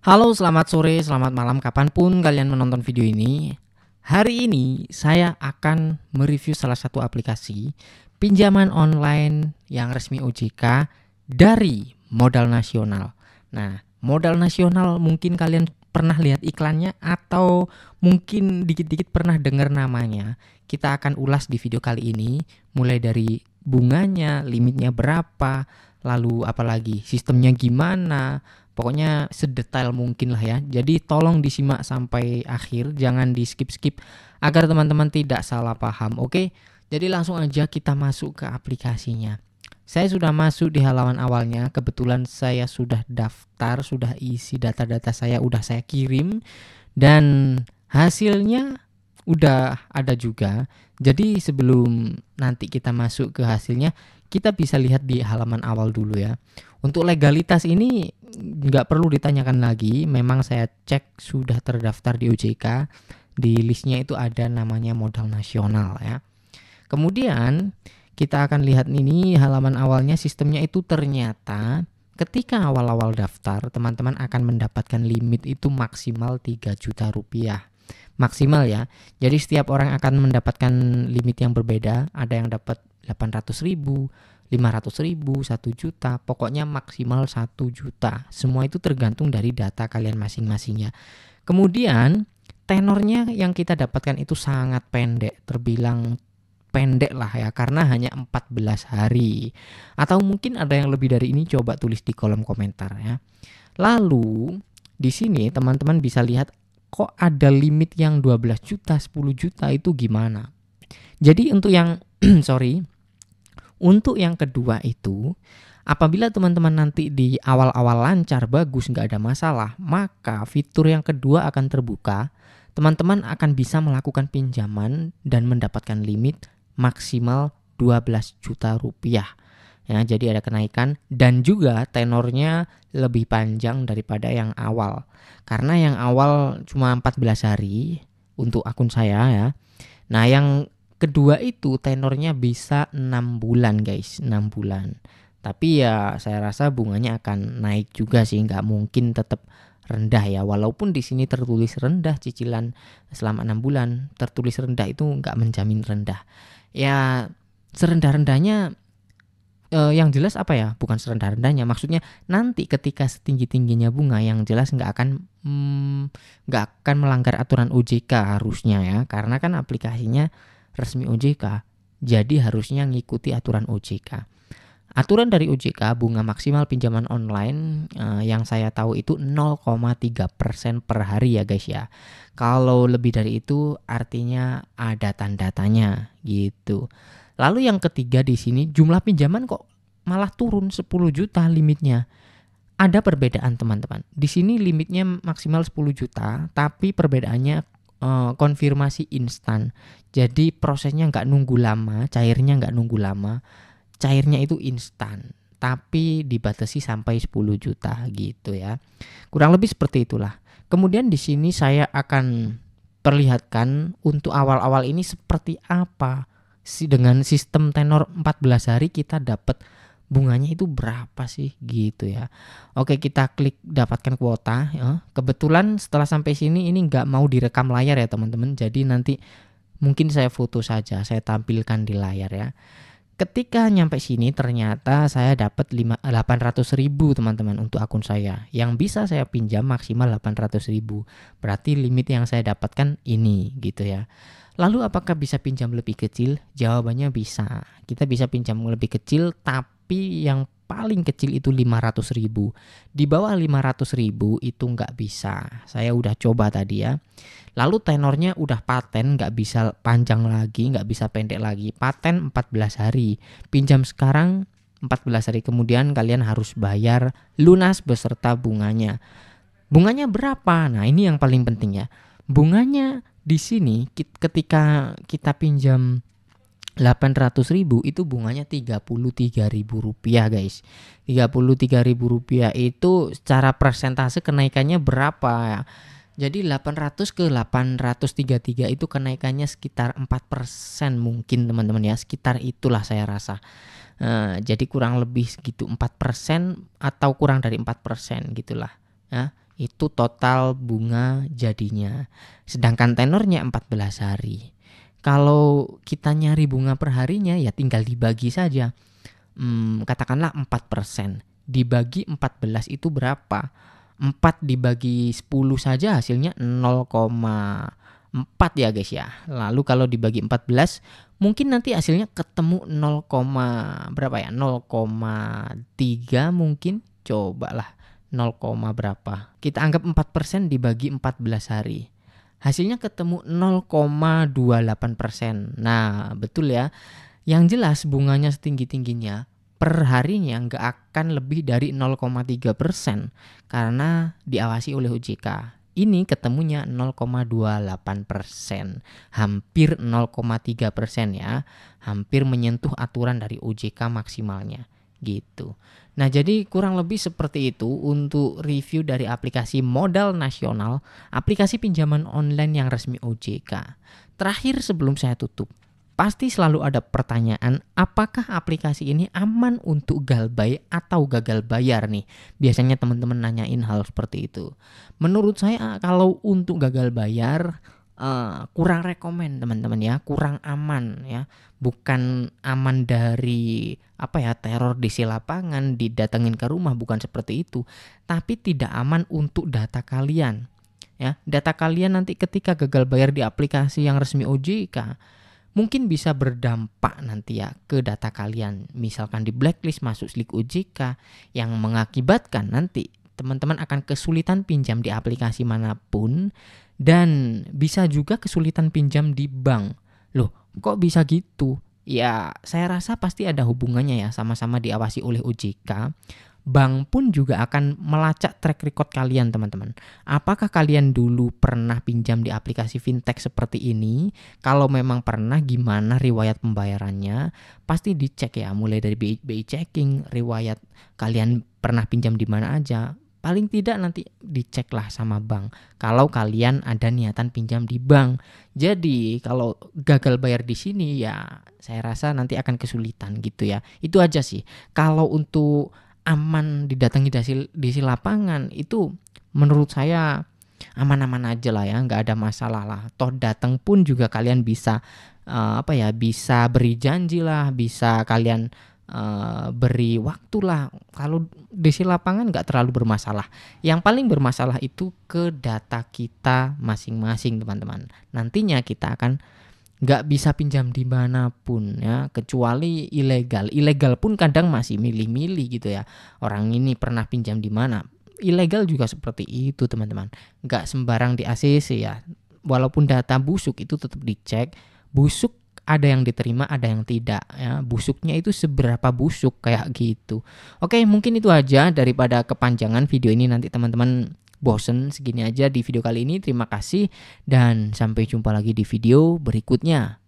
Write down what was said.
Halo, selamat sore, selamat malam, kapanpun kalian menonton video ini. Hari ini saya akan mereview salah satu aplikasi pinjaman online yang resmi OJK dari Modal Nasional. Nah, Modal Nasional mungkin kalian pernah lihat iklannya atau mungkin dikit-dikit pernah dengar namanya. Kita akan ulas di video kali ini, mulai dari bunganya, limitnya berapa, lalu apalagi sistemnya gimana. Pokoknya sedetail mungkin lah ya. Jadi tolong disimak sampai akhir, jangan di skip-skip agar teman-teman tidak salah paham. Oke, jadi langsung aja kita masuk ke aplikasinya. Saya sudah masuk di halaman awalnya. Kebetulan saya sudah daftar, sudah isi data-data saya, udah saya kirim. Dan hasilnya udah ada juga. Jadi sebelum nanti kita masuk ke hasilnya, kita bisa lihat di halaman awal dulu ya. Untuk legalitas ini nggak perlu ditanyakan lagi, memang saya cek sudah terdaftar di OJK, di listnya itu ada namanya Modal Nasional ya. Kemudian kita akan lihat ini halaman awalnya, sistemnya itu ternyata ketika awal-awal daftar teman-teman akan mendapatkan limit itu maksimal 3 juta rupiah. Maksimal ya, jadi setiap orang akan mendapatkan limit yang berbeda, ada yang dapat 800.000, 500.000, 1 juta, pokoknya maksimal 1 juta. Semua itu tergantung dari data kalian masing-masingnya. Kemudian tenornya yang kita dapatkan itu sangat pendek, terbilang pendek lah ya, karena hanya 14 hari. Atau mungkin ada yang lebih dari ini, coba tulis di kolom komentar ya. Lalu di sini teman-teman bisa lihat kok ada limit yang 12 juta, 10 juta itu gimana. Jadi untuk yang Untuk yang kedua itu, apabila teman-teman nanti di awal-awal lancar, bagus, nggak ada masalah, maka fitur yang kedua akan terbuka. Teman-teman akan bisa melakukan pinjaman dan mendapatkan limit maksimal 12 juta rupiah. Ya, jadi ada kenaikan dan juga tenornya lebih panjang daripada yang awal. Karena yang awal cuma 14 hari untuk akun saya ya. Nah, yang kedua itu tenornya bisa 6 bulan guys, 6 bulan. Tapi ya saya rasa bunganya akan naik juga sih, nggak mungkin tetap rendah ya. Walaupun di sini tertulis rendah cicilan selama 6 bulan, tertulis rendah itu nggak menjamin rendah. Ya serendah-rendahnya yang jelas apa ya? Bukan serendah-rendahnya, maksudnya nanti ketika setinggi-tingginya bunga yang jelas nggak akan melanggar aturan OJK harusnya ya, karena kan aplikasinya resmi OJK, jadi harusnya ngikuti aturan OJK. Aturan dari OJK, bunga maksimal pinjaman online yang saya tahu itu 0,3% per hari ya guys ya. Kalau lebih dari itu artinya ada tanda tanya gitu. Lalu yang ketiga di sini, jumlah pinjaman kok malah turun 10 juta limitnya. Ada perbedaan teman-teman. Di sini limitnya maksimal 10 juta, tapi perbedaannya konfirmasi instan. Jadi prosesnya nggak nunggu lama, cairnya nggak nunggu lama, cairnya itu instan. Tapi dibatasi sampai 10 juta gitu ya. Kurang lebih seperti itulah. Kemudian di sini saya akan perlihatkan untuk awal-awal ini seperti apa sih dengan sistem tenor 14 hari kita dapat bunganya itu berapa sih gitu ya. Oke, kita klik dapatkan kuota ya. Kebetulan setelah sampai sini ini nggak mau direkam layar ya teman-teman, jadi nanti mungkin saya foto saja, saya tampilkan di layar ya. Ketika nyampe sini ternyata saya dapat 800.000 teman-teman untuk akun saya, yang bisa saya pinjam maksimal 800.000, berarti limit yang saya dapatkan ini gitu ya. Lalu apakah bisa pinjam lebih kecil? Jawabannya bisa. Kita bisa pinjam lebih kecil, tapi yang paling kecil itu 500.000. Di bawah 500.000 itu nggak bisa. Saya udah coba tadi ya. Lalu tenornya udah paten, nggak bisa panjang lagi, nggak bisa pendek lagi. Paten 14 hari. Pinjam sekarang 14 hari kemudian kalian harus bayar lunas beserta bunganya. Bunganya berapa? Nah, ini yang paling penting ya. Bunganya di sini ketika kita pinjam 800.000 itu bunganya 33.000 rupiah guys. 33.000 rupiah itu secara persentase kenaikannya berapa ya? Jadi 800 ke 833 itu kenaikannya sekitar 4% mungkin teman-teman ya. Sekitar itulah saya rasa. Jadi kurang lebih segitu 4% atau kurang dari 4% gitulah ya. Itu total bunga jadinya. Sedangkan tenornya 14 hari. Kalau kita nyari bunga per harinya ya tinggal dibagi saja. Katakanlah 4%. Dibagi 14 itu berapa? 4 dibagi 10 saja hasilnya 0,4 ya guys ya. Lalu kalau dibagi 14 mungkin nanti hasilnya ketemu 0, berapa ya? 0,3 mungkin. Cobalah 0, berapa. Kita anggap 4% dibagi 14 hari. Hasilnya ketemu 0,28%. Nah, betul ya. Yang jelas bunganya setinggi-tingginya per harinya nggak akan lebih dari 0,3% karena diawasi oleh OJK. Ini ketemunya 0,28%, hampir 0,3% ya, hampir menyentuh aturan dari OJK maksimalnya gitu. Nah, jadi kurang lebih seperti itu untuk review dari aplikasi Modal Nasional, aplikasi pinjaman online yang resmi OJK. Terakhir sebelum saya tutup, pasti selalu ada pertanyaan, apakah aplikasi ini aman untuk galbay atau gagal bayar nih? Biasanya teman-teman nanyain hal seperti itu. Menurut saya kalau untuk gagal bayar kurang rekomen teman-teman ya, kurang aman ya. Bukan aman dari teror di lapangan, didatengin ke rumah, bukan seperti itu. Tapi tidak aman untuk data kalian. Ya, data kalian nanti ketika gagal bayar di aplikasi yang resmi OJK mungkin bisa berdampak nanti ya ke data kalian. Misalkan di blacklist, masuk slik OJK yang mengakibatkan nanti teman-teman akan kesulitan pinjam di aplikasi manapun dan bisa juga kesulitan pinjam di bank. Loh, kok bisa gitu? Ya, saya rasa pasti ada hubungannya ya, sama-sama diawasi oleh OJK. Bank pun juga akan melacak track record kalian teman-teman. Apakah kalian dulu pernah pinjam di aplikasi fintech seperti ini? Kalau memang pernah, gimana riwayat pembayarannya? Pasti dicek ya, mulai dari BI checking, riwayat kalian pernah pinjam di mana aja. Paling tidak nanti dicek lah sama bank kalau kalian ada niatan pinjam di bank. Jadi kalau gagal bayar di sini ya saya rasa nanti akan kesulitan gitu ya. Itu aja sih. Kalau untuk aman didatangi di lapangan itu menurut saya aman-aman aja lah ya, nggak ada masalah lah. Toh datang pun juga kalian bisa bisa beri janji lah, bisa kalian beri waktu lah. Kalau di lapangan nggak terlalu bermasalah. Yang paling bermasalah itu ke data kita masing-masing teman-teman. Nantinya kita akan nggak bisa pinjam dimanapun ya, kecuali ilegal. Ilegal pun kadang masih milih-milih gitu ya. Orang ini pernah pinjam di mana. Ilegal juga seperti itu teman-teman. Nggak sembarang di ACC ya. Walaupun data busuk itu tetap dicek. Busuk ada yang diterima, ada yang tidak ya. Busuknya itu seberapa busuk kayak gitu. Oke, mungkin itu aja, daripada kepanjangan video ini nanti teman-teman bosen. Segini aja di video kali ini. Terima kasih dan sampai jumpa lagi di video berikutnya.